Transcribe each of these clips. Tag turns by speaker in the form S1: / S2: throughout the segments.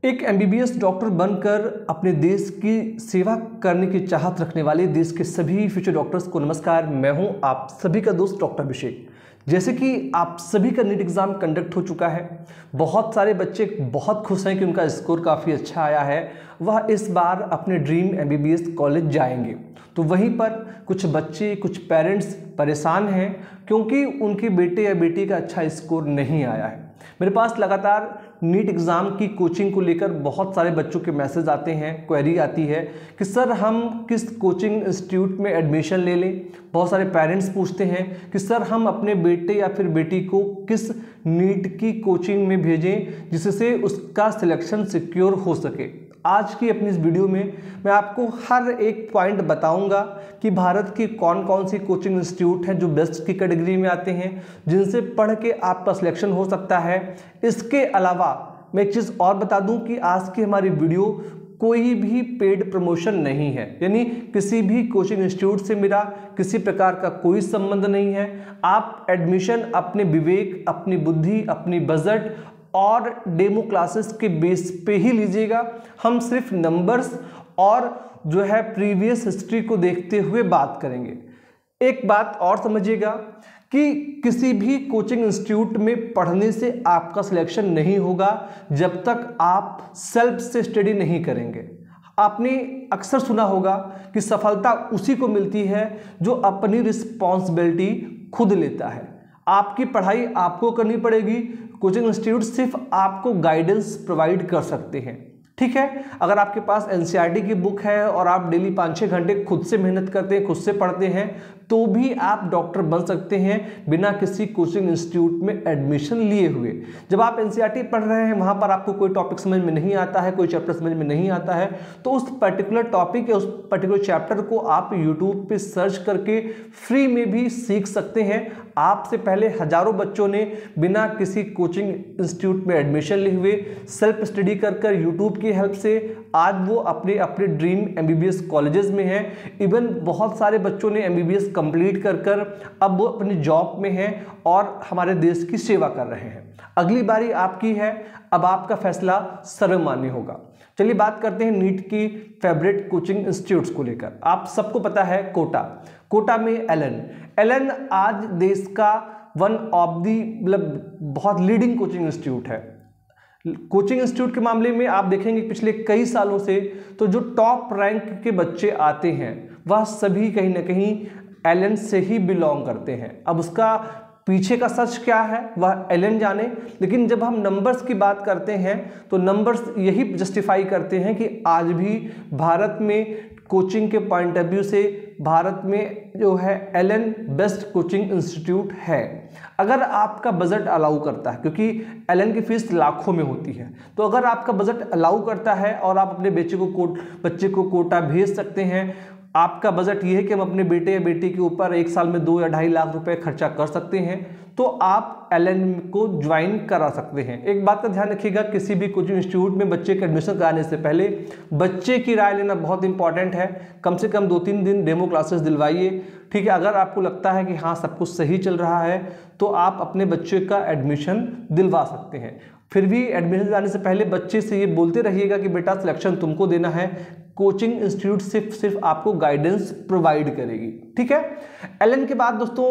S1: एक MBBS doctor बनकर अपने देश की सेवा करने की चाहत रखने वाले देश के सभी फ्यूचर डॉक्टर्स को नमस्कार। मैं हूं आप सभी का दोस्त डॉक्टर अभिषेक। जैसे कि आप सभी का नीट एग्ज़ाम कंडक्ट हो चुका है, बहुत सारे बच्चे बहुत खुश हैं कि उनका स्कोर काफ़ी अच्छा आया है, वह इस बार अपने ड्रीम एमबीबीएस कॉलेज जाएंगे। तो वहीं पर कुछ बच्चे, कुछ पेरेंट्स परेशान हैं क्योंकि उनके बेटे या बेटी का अच्छा स्कोर नहीं आया है। मेरे पास लगातार नीट एग्ज़ाम की कोचिंग को लेकर बहुत सारे बच्चों के मैसेज आते हैं, क्वेरी आती है कि सर हम किस कोचिंग इंस्टीट्यूट में एडमिशन ले लें। बहुत सारे पेरेंट्स पूछते हैं कि सर हम अपने बेटे या फिर बेटी को किस नीट की कोचिंग में भेजें जिससे उसका सिलेक्शन सिक्योर हो सके। आज की अपनी इस वीडियो में मैं आपको हर एक पॉइंट बताऊंगा कि भारत की कौन कौन सी कोचिंग इंस्टीट्यूट हैं जो बेस्ट की कैटेगरी में आते हैं, जिनसे पढ़ के आपका सिलेक्शन हो सकता है। इसके अलावा मैं एक चीज़ और बता दूं कि आज की हमारी वीडियो कोई भी पेड प्रमोशन नहीं है, यानी किसी भी कोचिंग इंस्टीट्यूट से मेरा किसी प्रकार का कोई संबंध नहीं है। आप एडमिशन अपने विवेक, अपनी बुद्धि, अपनी बजट और डेमो क्लासेस के बेस पे ही लीजिएगा। हम सिर्फ नंबर्स और जो है प्रीवियस हिस्ट्री को देखते हुए बात करेंगे। एक बात और समझिएगा कि किसी भी कोचिंग इंस्टीट्यूट में पढ़ने से आपका सिलेक्शन नहीं होगा जब तक आप सेल्फ से स्टडी नहीं करेंगे। आपने अक्सर सुना होगा कि सफलता उसी को मिलती है जो अपनी रिस्पॉन्सिबिलिटी खुद लेता है। आपकी पढ़ाई आपको करनी पड़ेगी, कोचिंग इंस्टीट्यूट सिर्फ आपको गाइडेंस प्रोवाइड कर सकते हैं। ठीक है, अगर आपके पास एनसीईआरटी की बुक है और आप डेली 5-6 घंटे खुद से मेहनत करते हैं, खुद से पढ़ते हैं, तो भी आप डॉक्टर बन सकते हैं बिना किसी कोचिंग इंस्टीट्यूट में एडमिशन लिए हुए। जब आप एनसीईआरटी पढ़ रहे हैं, वहाँ पर आपको कोई टॉपिक समझ में नहीं आता है, कोई चैप्टर समझ में नहीं आता है, तो उस पर्टिकुलर टॉपिक या उस पर्टिकुलर चैप्टर को आप यूट्यूब पे सर्च करके फ्री में भी सीख सकते हैं। आपसे पहले हजारों बच्चों ने बिना किसी कोचिंग इंस्टीट्यूट में एडमिशन लिए हुए सेल्फ स्टडी कर यूट्यूब की हेल्प से आज वो अपने अपने ड्रीम एमबीबीएस कॉलेजेस में हैं। इवन बहुत सारे बच्चों ने एमबीबीएस कंप्लीट कर अब वो अपनी जॉब में हैं और हमारे देश की सेवा कर रहे हैं। अगली बारी आपकी है, अब आपका फैसला सर्वमान्य होगा। चलिए बात करते हैं नीट की फेवरेट कोचिंग इंस्टीट्यूट्स को लेकर। आप सबको पता है कोटा में एलन आज देश का वन ऑफ दी मतलब बहुत लीडिंग कोचिंग इंस्टीट्यूट है। कोचिंग इंस्टीट्यूट के मामले में आप देखेंगे पिछले कई सालों से तो जो टॉप रैंक के बच्चे आते हैं वह सभी कहीं ना कहीं एलन से ही बिलोंग करते हैं। अब उसका पीछे का सच क्या है वह एलन जाने, लेकिन जब हम नंबर्स की बात करते हैं तो नंबर्स यही जस्टिफाई करते हैं कि आज भी भारत में कोचिंग के पॉइंट ऑफ व्यू से भारत में जो है एलन बेस्ट कोचिंग इंस्टीट्यूट है। अगर आपका बजट अलाउ करता है, क्योंकि एलन की फीस लाखों में होती है, तो अगर आपका बजट अलाउ करता है और आप अपने बच्चे को कोटा भेज सकते हैं, आपका बजट ये है कि हम अपने बेटे या बेटी के ऊपर एक साल में 2 या 2.5 लाख रुपए खर्चा कर सकते हैं, तो आप एलन को ज्वाइन करा सकते हैं। एक बात का ध्यान रखिएगा, किसी भी कोचिंग इंस्टीट्यूट में बच्चे के एडमिशन कराने से पहले बच्चे की राय लेना बहुत इंपॉर्टेंट है। कम से कम 2-3 दिन डेमो क्लासेस दिलवाइए। ठीक है, अगर आपको लगता है कि हाँ सब कुछ सही चल रहा है तो आप अपने बच्चे का एडमिशन दिलवा सकते हैं। फिर भी एडमिशन दिलाने से पहले बच्चे से ये बोलते रहिएगा कि बेटा सिलेक्शन तुमको देना है, कोचिंग इंस्टीट्यूट सिर्फ आपको गाइडेंस प्रोवाइड करेगी। ठीक है, एलन के बाद दोस्तों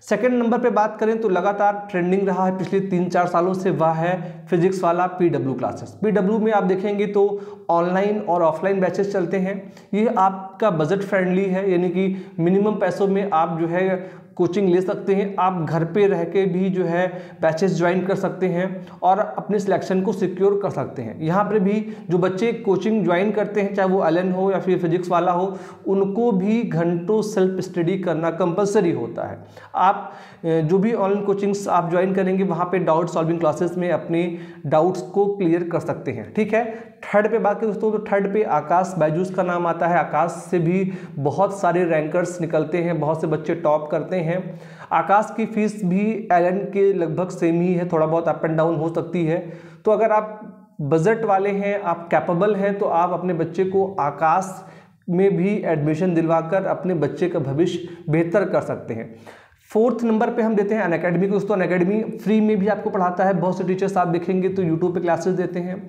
S1: सेकंड नंबर पे बात करें तो लगातार ट्रेंडिंग रहा है पिछले 3-4 सालों से, वह है फिजिक्स वाला पीडब्ल्यू क्लासेस। पीडब्ल्यू में आप देखेंगे तो ऑनलाइन और ऑफलाइन बैचेस चलते हैं। ये आपका बजट फ्रेंडली है, यानी कि मिनिमम पैसों में आप जो है कोचिंग ले सकते हैं। आप घर पे रह के भी जो है बैचेस ज्वाइन कर सकते हैं और अपने सिलेक्शन को सिक्योर कर सकते हैं। यहाँ पर भी जो बच्चे कोचिंग ज्वाइन करते हैं, चाहे वो एलन हो या फिर फिजिक्स वाला हो, उनको भी घंटों सेल्फ स्टडी करना कंपलसरी होता है। आप जो भी ऑनलाइन कोचिंग्स आप ज्वाइन करेंगे वहाँ पे डाउट सॉल्विंग क्लासेस में अपने डाउट्स को क्लियर कर सकते हैं। ठीक है, थर्ड पे बात करें दोस्तों तो थर्ड पे आकाश बायजूस का नाम आता है। आकाश से भी बहुत सारे रैंकर्स निकलते हैं, बहुत से बच्चे टॉप करते हैं। आकाश की फीस भी एलन के लगभग सेम ही है, थोड़ा बहुत अप एंड डाउन हो सकती है। तो अगर आप बजट वाले हैं, आप कैपेबल हैं, तो आप अपने बच्चे को आकाश में भी एडमिशन दिलवाकर अपने बच्चे का भविष्य बेहतर कर सकते हैं। फोर्थ नंबर पे हम देते हैं अनअकैडमी को। दोस्तों अनअकैडमी फ्री में भी आपको पढ़ाता है। बहुत से टीचर्स आप देखेंगे तो यूट्यूब पे क्लासेस देते हैं।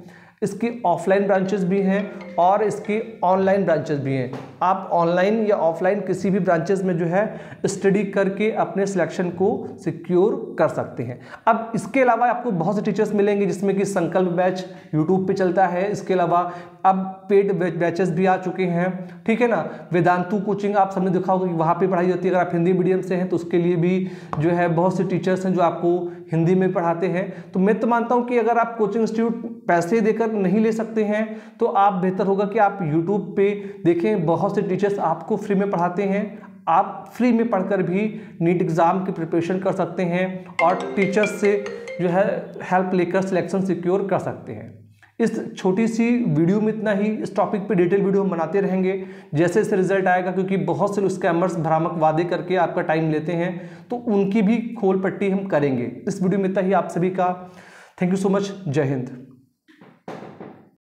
S1: इसकी ऑफलाइन ब्रांचेस भी हैं और इसकी ऑनलाइन ब्रांचेस भी हैं। आप ऑनलाइन या ऑफलाइन किसी भी ब्रांचेस में जो है स्टडी करके अपने सिलेक्शन को सिक्योर कर सकते हैं। अब इसके अलावा आपको बहुत से टीचर्स मिलेंगे जिसमें कि संकल्प बैच यूट्यूब पे चलता है। इसके अलावा अब पेड बैचेस भी आ चुके हैं, ठीक है ना। वेदांतु कोचिंग आप सबने देखा होगा कि वहाँ पे पढ़ाई जाती है। अगर आप हिंदी मीडियम से हैं तो उसके लिए भी जो है बहुत से टीचर्स हैं जो आपको हिंदी में पढ़ाते हैं। तो मैं तो मानता हूँ कि अगर आप कोचिंग इंस्टीट्यूट पैसे देकर नहीं ले सकते हैं तो आप बेहतर होगा कि आप यूट्यूब पे देखें, बहुत से टीचर्स आपको फ्री में पढ़ाते हैं। आप फ्री में पढ़कर भी नीट एग्ज़ाम की प्रिपरेशन कर सकते हैं और टीचर्स से जो है हेल्प लेकर सिलेक्शन सिक्योर कर सकते हैं। इस छोटी सी वीडियो में इतना ही। इस टॉपिक पे डिटेल वीडियो हम बनाते रहेंगे जैसे जैसे रिजल्ट आएगा, क्योंकि बहुत से स्कैमर्स भ्रामक वादे करके आपका टाइम लेते हैं, तो उनकी भी खोल पट्टी हम करेंगे। इस वीडियो में इतना ही। आप सभी का थैंक यू सो मच। जय हिंद।